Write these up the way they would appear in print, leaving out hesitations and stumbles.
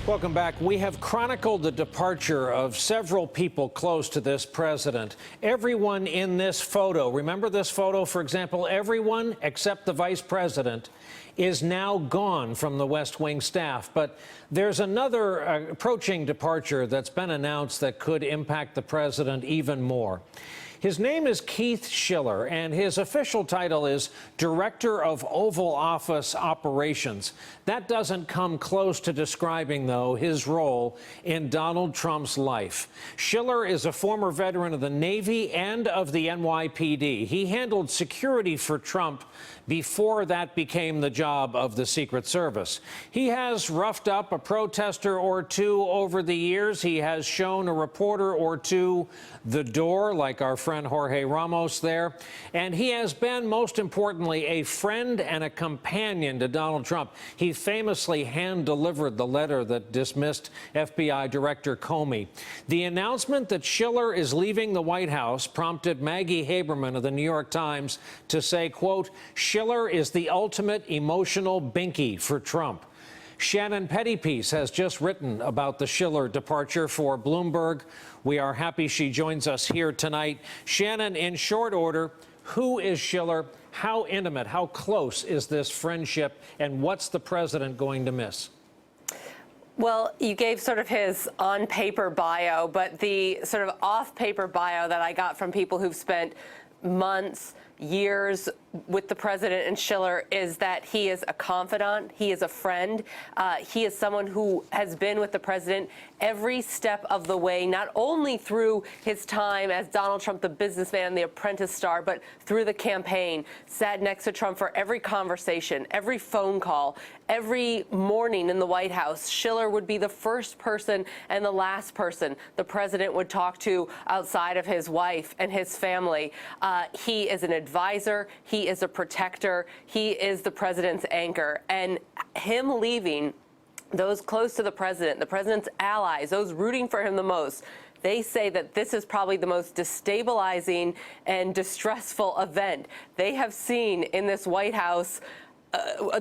Welcome back. We have chronicled the departure of several people close to this president. Everyone in this photo, remember this photo, for example, everyone except the vice president is now gone from the West Wing staff. But there's another approaching departure that's been announced that could impact the president even more. His name is Keith Schiller, and his official title is Director of Oval Office Operations. That doesn't come close to describing, though, his role in Donald Trump's life. Schiller is a former veteran of the Navy and of the NYPD. He handled security for Trump before that became the job of the Secret Service. He has roughed up a protester or two over the years. He has shown a reporter or two the door, like our friend Jorge Ramos there. And he has been, most importantly, a friend and a companion to Donald Trump. He famously hand-delivered the letter that dismissed FBI Director Comey. The announcement that Schiller is leaving the White House prompted Maggie Haberman of the New York Times to say, quote, Schiller is the ultimate emotional binky for Trump. Shannon Pettypiece has just written about the Schiller departure for Bloomberg. We are happy she joins us here tonight. Shannon, in short order, who is Schiller? How intimate, how close is this friendship, and what's the president going to miss? Well, you gave sort of his on-paper bio, but the sort of off-paper bio that I got from people who've spent months, years with the president and Schiller is that he is a confidant, he is a friend, he is someone who has been with the president every step of the way, not only through his time as Donald Trump, the businessman, the Apprentice star, but through the campaign, sat next to Trump for every conversation, every phone call, every morning in the White House. Schiller would be the first person and the last person the president would talk to outside of his wife and his family. He is an advisor. He is a protector. He is the president's anchor. And him leaving, those close to the president's allies, those rooting for him the most, they say that this is probably the most destabilizing and distressful event they have seen in this White House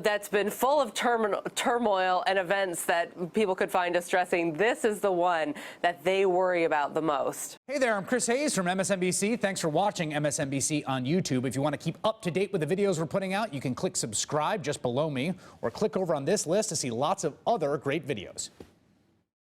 that's been full of turmoil and events that people could find distressing. This is the one that they worry about the most. Hey there, I'm Chris Hayes from MSNBC. Thanks for watching MSNBC on YouTube. If you want to keep up to date with the videos we're putting out, you can click subscribe just below me or click over on this list to see lots of other great videos.